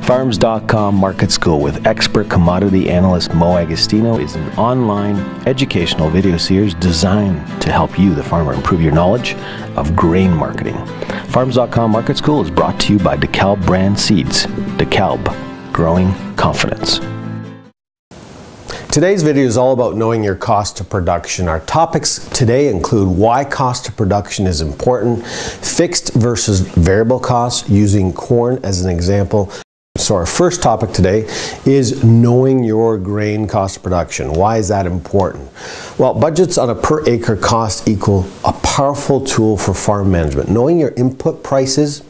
Farms.com Market School with expert commodity analyst Moe Agostino is an online educational video series designed to help you, the farmer, improve your knowledge of grain marketing. Farms.com Market School is brought to you by DeKalb Brand Seeds. DeKalb, growing confidence. Today's video is all about knowing your cost of production. Our topics today include why cost of production is important, fixed versus variable costs, using corn as an example. So our first topic today is knowing your grain cost of production. Why is that important? Well, budgets on a per acre cost equal a powerful tool for farm management. Knowing your input prices,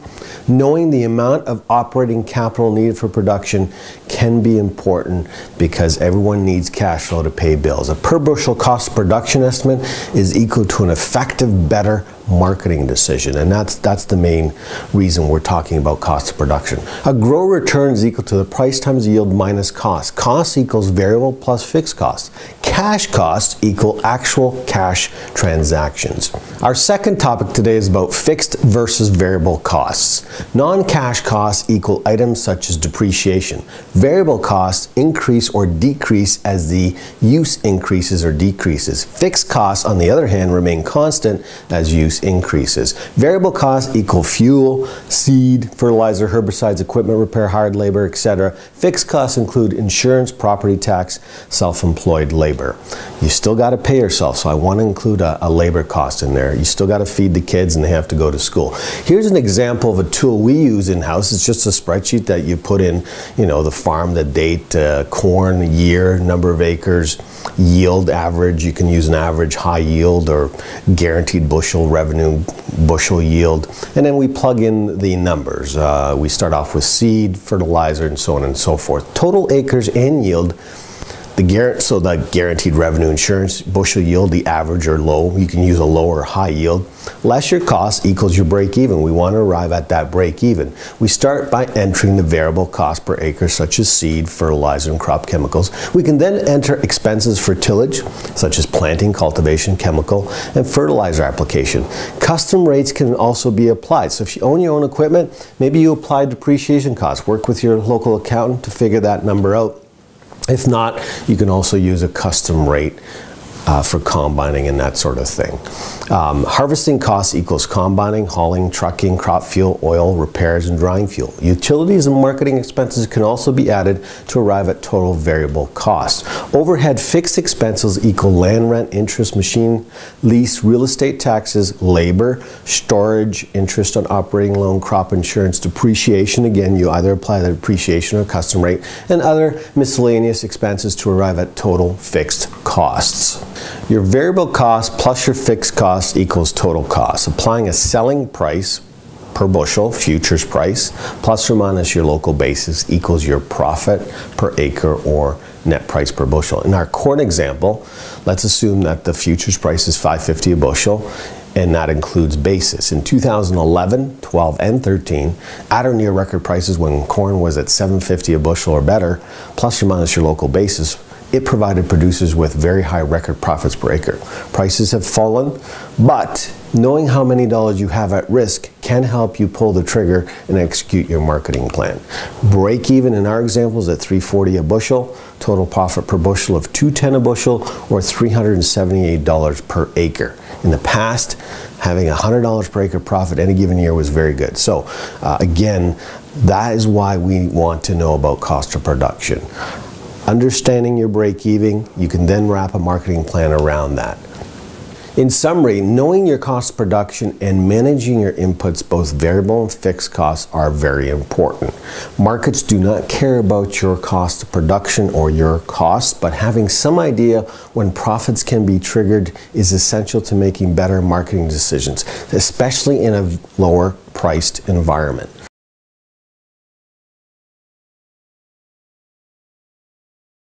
knowing the amount of operating capital needed for production can be important because everyone needs cash flow to pay bills. A per bushel cost of production estimate is equal to an effective, better marketing decision, and that's the main reason we're talking about cost of production. A grower return is equal to the price times yield minus cost. Cost equals variable plus fixed costs. Cash costs equal actual cash transactions. Our second topic today is about fixed versus variable costs. Non-cash costs equal items such as depreciation. Variable costs increase or decrease as the use increases or decreases. Fixed costs, on the other hand, remain constant as use increases. Variable costs equal fuel, seed, fertilizer, herbicides, equipment repair, hired labor, etc. Fixed costs include insurance, property tax, self-employed labor. You still got to pay yourself, so I want to include a labor cost in there. You still got to feed the kids and they have to go to school. Here's an example of a tool we use in-house. It's just a spreadsheet that you put in, the farm, the date, corn, year, number of acres, yield average. You can use an average, high yield, or guaranteed bushel revenue, bushel yield, and then we plug in the numbers. We start off with seed, fertilizer, and so on and so forth. Total acres and yield. So the guaranteed revenue, insurance, bushel yield, the average or low. You can use a low or high yield. Less your cost equals your break even. We want to arrive at that break even. We start by entering the variable cost per acre, such as seed, fertilizer, and crop chemicals. We can then enter expenses for tillage, such as planting, cultivation, chemical, and fertilizer application. Custom rates can also be applied. So if you own your own equipment, maybe you apply depreciation costs. Work with your local accountant to figure that number out. If not, you can also use a custom rate for combining and that sort of thing. Harvesting costs equals combining, hauling, trucking, crop fuel, oil, repairs, and drying fuel. Utilities and marketing expenses can also be added to arrive at total variable costs. Overhead fixed expenses equal land rent, interest, machine lease, real estate taxes, labor, storage, interest on operating loan, crop insurance, depreciation. Again, you either apply the depreciation or custom rate, and other miscellaneous expenses to arrive at total fixed costs. Your variable cost plus your fixed cost equals total cost. Applying a selling price per bushel, futures price, plus or minus your local basis equals your profit per acre or net price per bushel. In our corn example, let's assume that the futures price is $5.50 a bushel, and that includes basis. In 2011, 12, and 13, at or near record prices when corn was at $7.50 a bushel or better, plus or minus your local basis, it provided producers with very high record profits per acre. Prices have fallen, but knowing how many dollars you have at risk can help you pull the trigger and execute your marketing plan. Break even in our example is at $3.40 a bushel, total profit per bushel of $2.10 a bushel, or $378 per acre. In the past, having $100 per acre profit any given year was very good. So again, that is why we want to know about cost of production. Understanding your break even, you can then wrap a marketing plan around that. In summary, knowing your cost of production and managing your inputs, both variable and fixed costs, are very important. Markets do not care about your cost of production or your costs, but having some idea when profits can be triggered is essential to making better marketing decisions, especially in a lower priced environment.